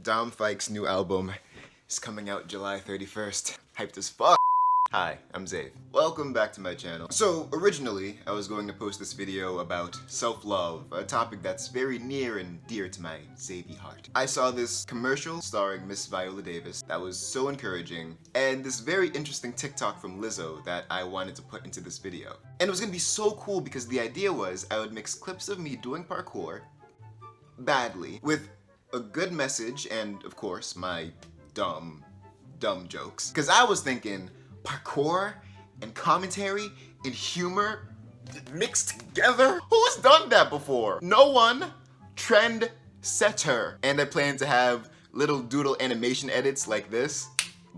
Fike's new album is coming out July 31st. Hyped as fuck. Hi, I'm Zavie. Welcome back to my channel. So, originally, I was going to post this video about self-love, a topic that's very near and dear to my Zavie heart. I saw this commercial starring Miss Viola Davis that was so encouraging, and this very interesting TikTok from Lizzo that I wanted to put into this video. And it was gonna be so cool because the idea was I would mix clips of me doing parkour, badly, with a good message and, of course, my dumb jokes. Because I was thinking, parkour and commentary and humor mixed together? Who's done that before? No one. Trend setter. And I plan to have little doodle animation edits like this,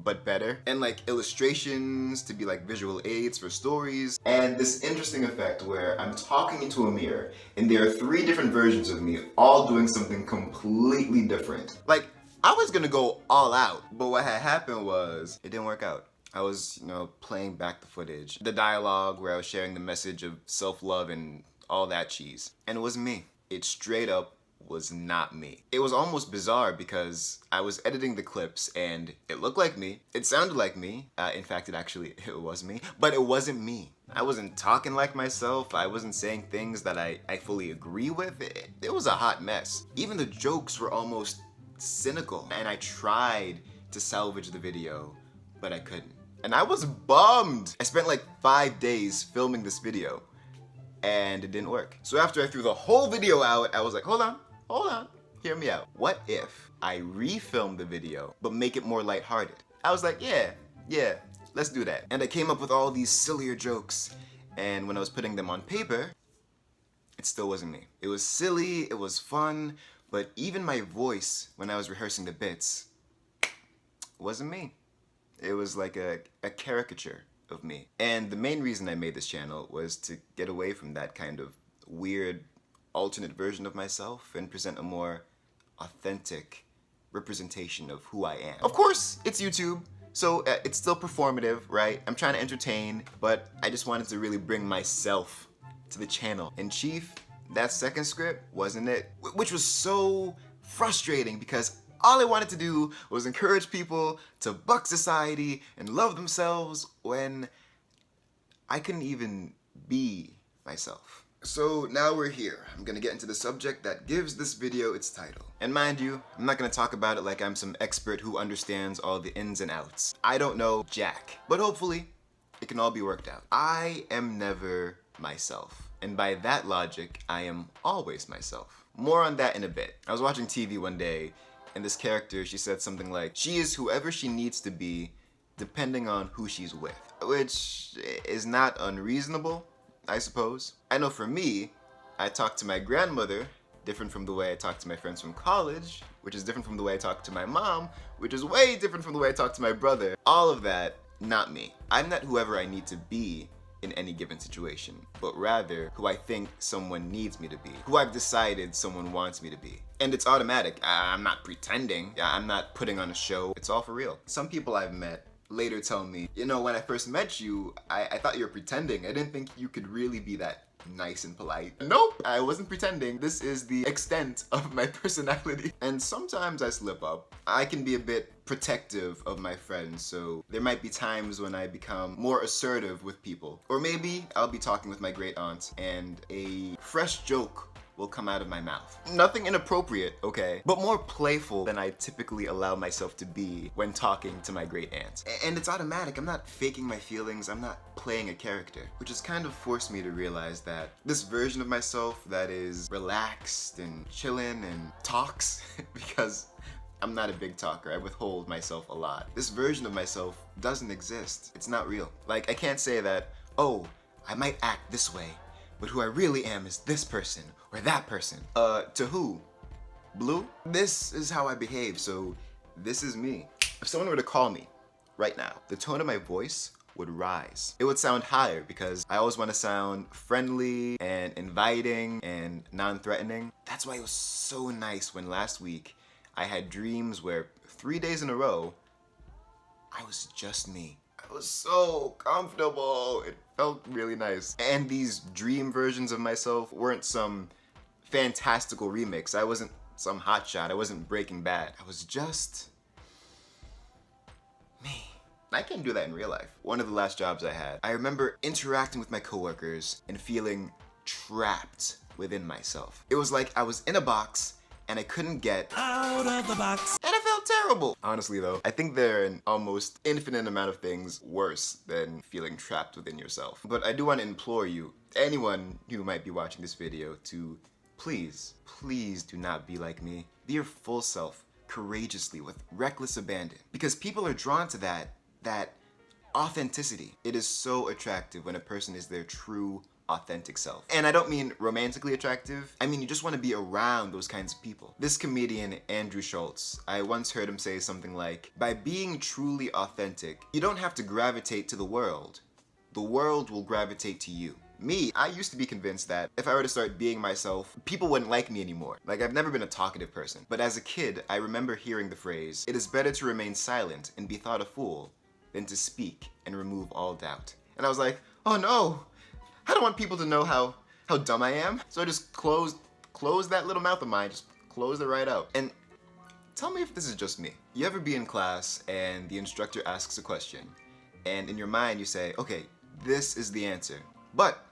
but better. And like illustrations to be like visual aids for stories. And this interesting effect where I'm talking into a mirror and there are 3 different versions of me all doing something completely different. Like, I was gonna go all out, but what had happened was it didn't work out. I was, playing back the footage, the dialogue where I was sharing the message of self-love and all that cheese. And it wasn't me. It straight up was not me. It was almost bizarre because I was editing the clips and it looked like me. It sounded like me. In fact, it was me, but it wasn't me. I wasn't talking like myself. I wasn't saying things that I fully agree with. It was a hot mess. Even the jokes were almost cynical. And I tried to salvage the video, but I couldn't. And I was bummed. I spent like 5 days filming this video and it didn't work. So after I threw the whole video out, I was like, hold on, hear me out. What if I refilm the video, but make it more lighthearted? I was like, yeah, let's do that. And I came up with all these sillier jokes. And when I was putting them on paper, it still wasn't me. It was silly, it was fun, but even my voice when I was rehearsing the bits wasn't me. It was like a caricature of me. And the main reason I made this channel was to get away from that kind of weird alternate version of myself and present a more authentic representation of who I am. Of course, it's YouTube, so it's still performative, right? I'm trying to entertain, but I just wanted to really bring myself to the channel. And Chief, that second script wasn't it, which was so frustrating because all I wanted to do was encourage people to buck society and love themselves when I couldn't even be myself. So now we're here. I'm gonna get into the subject that gives this video its title. And mind you, I'm not gonna talk about it like I'm some expert who understands all the ins and outs. I don't know jack, but hopefully it can all be worked out. I am never myself. And by that logic, I am always myself. More on that in a bit. I was watching TV one day and this character, she said something like, she is whoever she needs to be depending on who she's with. Which is not unreasonable, I suppose. I know for me, I talk to my grandmother different from the way I talk to my friends from college, which is different from the way I talk to my mom, which is way different from the way I talk to my brother. All of that, not me. I'm not whoever I need to be in any given situation, but rather who I think someone needs me to be, who I've decided someone wants me to be. And it's automatic. I'm not pretending. I'm not putting on a show. It's all for real. Some people I've met later tell me, when I first met you, I thought you were pretending. I didn't think you could really be that nice and polite. Nope, I wasn't pretending. This is the extent of my personality. And sometimes I slip up. I can be a bit protective of my friends, so there might be times when I become more assertive with people. Or maybe I'll be talking with my great aunt and a fresh joke will come out of my mouth. Nothing inappropriate, okay? But more playful than I typically allow myself to be when talking to my great aunt. And it's automatic. I'm not faking my feelings. I'm not playing a character, which has kind of forced me to realize that this version of myself that is relaxed and chillin' and talks, because I'm not a big talker. I withhold myself a lot. This version of myself doesn't exist. It's not real. Like, I can't say that, oh, I might act this way, but who I really am is this person or that person. To who? Blue? This is how I behave, so this is me. If someone were to call me right now, the tone of my voice would rise. It would sound higher because I always want to sound friendly and inviting and non-threatening. That's why it was so nice when last week I had dreams where 3 days in a row, I was just me. I was so comfortable. It felt really nice. And these dream versions of myself weren't some fantastical remix. I wasn't some hotshot. I wasn't Breaking Bad. I was just me. I can't do that in real life. One of the last jobs I had, I remember interacting with my coworkers and feeling trapped within myself. It was like I was in a box and I couldn't get out of the box. And I felt terrible. Honestly though, I think there are an almost infinite amount of things worse than feeling trapped within yourself. But I do want to implore you, anyone who might be watching this video, to please do not be like me. Be your full self, courageously, with reckless abandon. Because people are drawn to that authenticity. It is so attractive when a person is their true, authentic self. And I don't mean romantically attractive. I mean, you just want to be around those kinds of people. This comedian, Andrew Schultz, I once heard him say something like, by being truly authentic, you don't have to gravitate to the world. The world will gravitate to you. Me, I used to be convinced that if I were to start being myself, people wouldn't like me anymore. Like, I've never been a talkative person. But as a kid, I remember hearing the phrase, it is better to remain silent and be thought a fool than to speak and remove all doubt. And I was like, oh no, I don't want people to know how dumb I am. So I just closed that little mouth of mine, just closed it right out. And tell me if this is just me. You ever be in class and the instructor asks a question, and in your mind you say, okay, this is the answer. But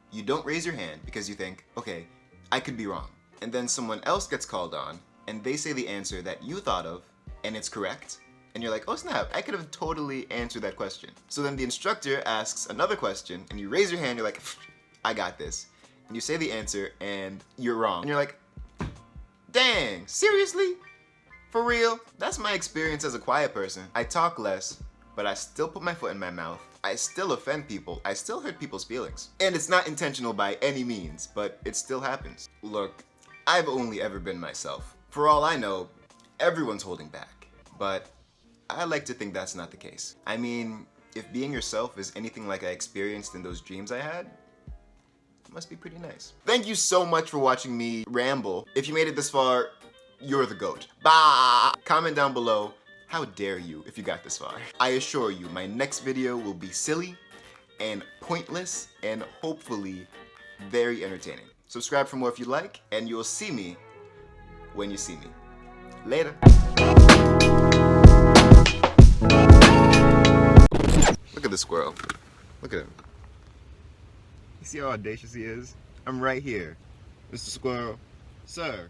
you don't raise your hand because you think, okay, I could be wrong. And then someone else gets called on, and they say the answer that you thought of, and it's correct. And you're like, oh snap, I could have totally answered that question. So then the instructor asks another question, and you raise your hand, you're like, I got this. And you say the answer, and you're wrong. And you're like, dang, seriously? For real? That's my experience as a quiet person. I talk less, but I still put my foot in my mouth. I still offend people. I still hurt people's feelings. And it's not intentional by any means, but it still happens. Look, I've only ever been myself. For all I know, everyone's holding back. But I like to think that's not the case. I mean, if being yourself is anything like I experienced in those dreams I had, it must be pretty nice. Thank you so much for watching me ramble. If you made it this far, you're the GOAT. Bah! Comment down below, how dare you if you got this far. I assure you, my next video will be silly and pointless and hopefully very entertaining. Subscribe for more if you like, and you'll see me when you see me. Later. Look at the squirrel. Look at him. You see how audacious he is? I'm right here. Mr. Squirrel. Sir.